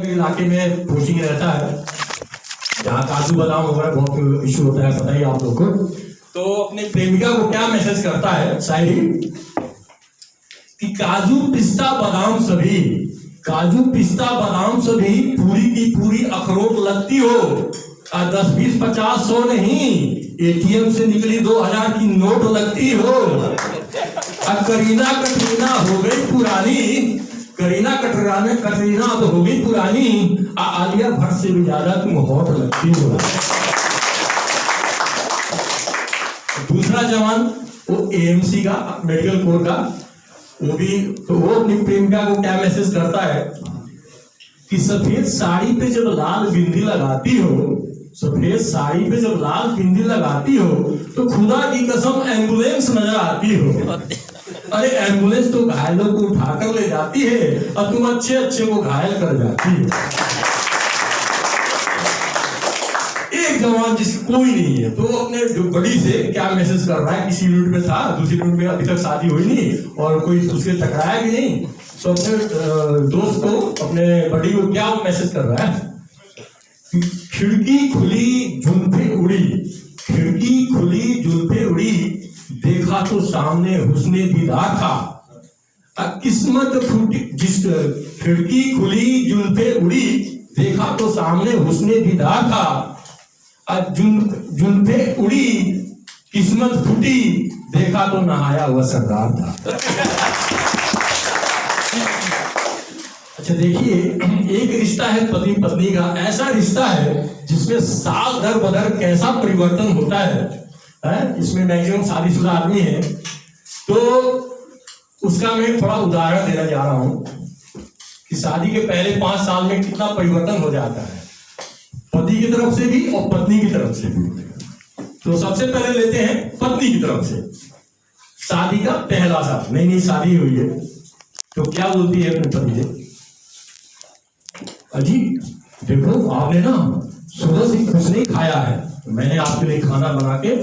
इलाके में कोचिंग रहता है जहाँ काजू बादाम वगैरह बहुत इशू होता है, पता ही आप लोग को। तो अपने प्रेमिका को क्या मैसेज करता है शायरी कि काजू पिस्ता बादाम सभी, काजू पिस्ता बादाम सभी पूरी की पूरी अखरोट लगती हो, 10 20 50 100 नहीं, एटीएम से निकली 2000 की नोट लगती हो। करीना कटरीना हो गई पुरानी, करीना कटरीना अब हो गई पुरानी, आलिया भट्ट से भी ज्यादा तुम हॉट लगती हो। दूसरा जवान वो एएमसी का मेडिकल कोर का, वो भी तो वो अपनी प्रेमिका को क्या मैसेज करता है कि सफेद साड़ी पे जब लाल बिंदी लगाती हो, सफेद साड़ी पे जब लाल बिंदी लगाती हो तो खुदा की कसम एम्बुलेंस नजर आती हो। अरे एम्बुलेंस तो घायलों को उठाकर ले जाती है और तुम अच्छे अच्छे को घायल कर जाती है। एक जवान जिसकी कोई नहीं है तो अपने बड़ी से क्या मैसेज कर रहा है, किसी यूनिट में था, दूसरी यूनिट में अभी तक शादी हुई नहीं और कोई उसके टकराया भी नहीं, तो अपने दोस्त को, अपने बड़ी को क्या मैसेज कर रहा है, खिड़की खुली जुल्फे उड़ी, खिड़की खुली जुल्फे उड़ी, देखा तो सामने हुस्ने दीदार था, किस्मत फूटी, जिस खिड़की खुली जुल्फे उड़ी, देखा तो सामने हुस्ने दीदार था, जुल्फे उड़ी किस्मत फूटी, देखा तो नहाया हुआ सरदार था। अच्छा देखिए, एक रिश्ता है पति पत्नी का, ऐसा रिश्ता है जिसमें साल दर बदर कैसा परिवर्तन होता है। इसमें मैक्सिमम शादीशुदा आदमी है, तो उसका मैं थोड़ा उदाहरण देना जा रहा हूं कि शादी के पहले 5 साल में कितना परिवर्तन हो जाता है, पति की तरफ से भी और पत्नी की तरफ से भी। तो सबसे पहले लेते हैं पत्नी की तरफ से, शादी का पहला साल, नई नई शादी हुई है, तो क्या बोलती है अपने पति से, अजी देखो आपने ना सुबह से कुछ नहीं खाया है, तो मैंने आपके लिए खाना बना के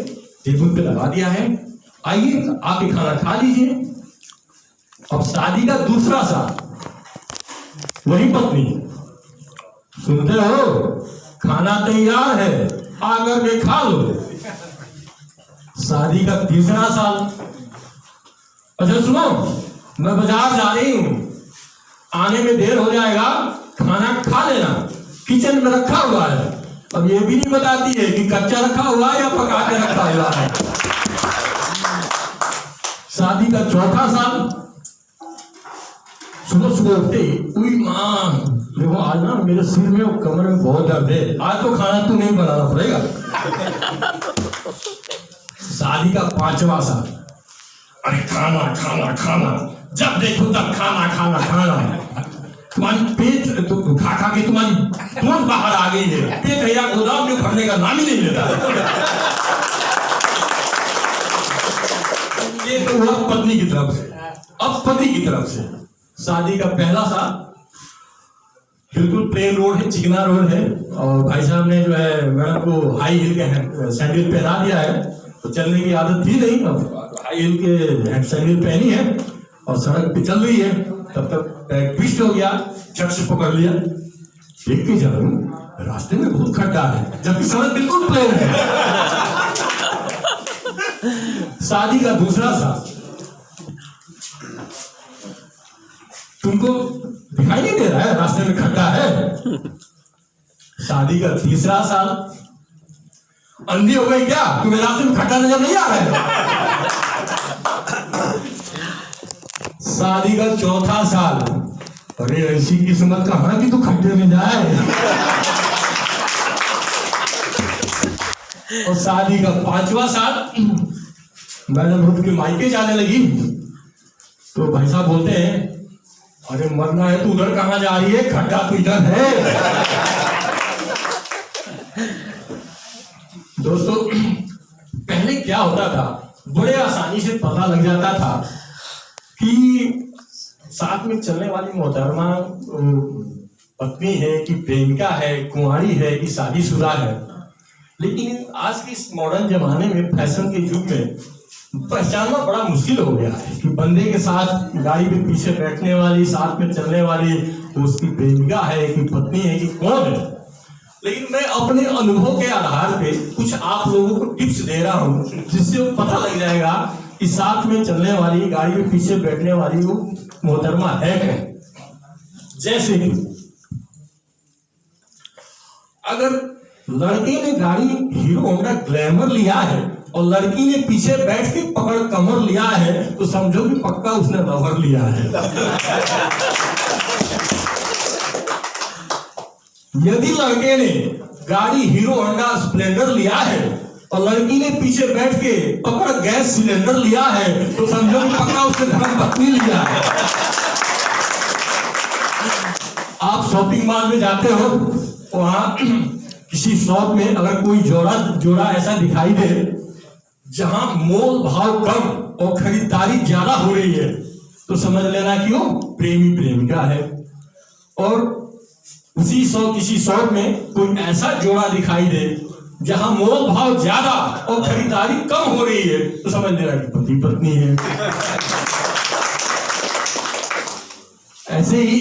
टेबल पे लगा दिया है, आइए आके खाना खा लीजिए। अब शादी का दूसरा साल, वही पत्नी, सुनते हो खाना तैयार है आकर के खा लो। शादी का तीसरा साल, अच्छा सुनो मैं बाजार जा रही हूं, आने में देर हो जाएगा, खाना खा लेना, किचन में रखा हुआ है। अब ये भी नहीं बताती है कि कच्चा रखा हुआ है या पका के रखा हुआ है। शादी का चौथा साल, सुबह सुबह उठते ही, उई मां देखो आज ना मेरे सिर में और कमर में बहुत दर्द है, आज तो खाना तू नहीं बनाना पड़ेगा। शादी का 5वां साल, अरे खाना खाना खाना, जब देखो तब खाना खाना खाना, तुम्हारी पेट तो खा खा के तुम्हारी दूध बाहर आ गई है, पेट है या गोदाम में भरने का नाम ही नहीं लेता। ये तो हुआ पत्नी की तरफ से। अब पति की तरफ से, शादी का पहला साल, बिल्कुल प्लेन रोड है, चिकना रोड है, और भाई साहब ने जो है मैडम को हाई हिल के सैंडल पहना दिया है, तो चलने की आदत थी नहीं, हाई हिल के सैंडल पहनी है और सड़क पे चल रही है, तब तक ट्विस्ट हो गया, चट से पकड़ लिया, देख के जा रहा हूं रास्ते में बहुत खड्डा है, जबकि सड़क बिल्कुल प्लेन है। शादी का दूसरा साल, तुमको दिखाई नहीं दे रहा है रास्ते में खड्डा है। शादी का तीसरा साल, अंधी हो गई क्या, तुम्हें रास्ते में खड्डा नजर नहीं आ रहा है। शादी का चौथा साल, अरे ऐसी किस्मत कहां कि तू खड्डे में जाए। और शादी का 5वां साल, मैडम रुक के मायके जाने लगी, तो भाई साहब बोलते हैं अरे मरना है तो उधर कहां जा रही है, खड्डा तो इधर है। दोस्तों पहले क्या होता था, बड़े आसानी से पता लग जाता था कि साथ में चलने वाली मोहतरमा पत्नी है कि प्रेमिका है, कुंवारी है कि शादीशुदा है। लेकिन आज के इस मॉडर्न जमाने में, फैशन के युग में पहचानना बड़ा मुश्किल हो गया है कि बंदे के साथ गाड़ी के पीछे बैठने वाली, साथ में चलने वाली वो उसकी प्रेमिका है कि पत्नी है कि कौन है, लेकिन मैं अपने अनुभव के आधार पे कुछ आप लोगों को टिप्स दे रहा हूं, जिससे वो पता लग जाएगा कि साथ में चलने वाली, गाड़ी में पीछे बैठने वाली वो मोहतरमा है क्या। जैसे कि अगर लड़के ने गाड़ी हीरो होंडा ग्लैमर लिया है और लड़की ने पीछे बैठ के पकड़ कमर लिया है, तो समझो कि पक्का उसने रबर लिया है। यदि लड़के ने गाड़ी हीरो होंडा स्प्लेंडर लिया है और लड़की ने पीछे बैठ के पकड़ गैस सिलेंडर लिया है, तो समझो कि पक्का उसने धर्म पत्नी लिया है। आप शॉपिंग मॉल में जाते हो, वहां किसी शॉप में अगर कोई जोड़ा ऐसा दिखाई दे जहां मोल भाव कम और खरीदारी ज्यादा हो रही है, तो समझ लेना कि वो प्रेमी प्रेमिका है। और किसी शॉप में कोई ऐसा जोड़ा दिखाई दे जहां मोल भाव ज्यादा और खरीदारी कम हो रही है, तो समझ लेना कि पति पत्नी है। ऐसे ही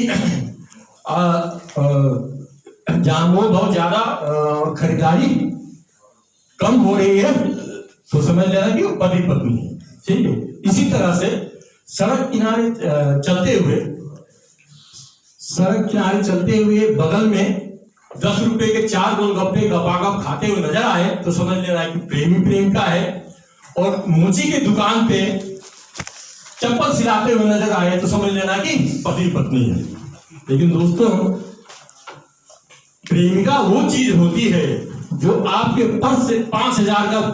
जहां मोल भाव ज्यादा और खरीदारी कम हो रही है, तो समझ लेना कि वो पति पत्नी है। ठीक है। इसी तरह से सड़क किनारे चलते हुए बगल में 10 रुपए के 4 गोलगप्पे गपागप खाते हुए नजर आए, तो समझ लेना कि प्रेमी प्रेमिका है। और मोची के दुकान पे चप्पल सिलाते हुए नजर आए, तो समझ लेना कि पति पत्नी है। लेकिन दोस्तों, प्रेमिका वो चीज होती है जो आपके पर्स से 5,000 का बिल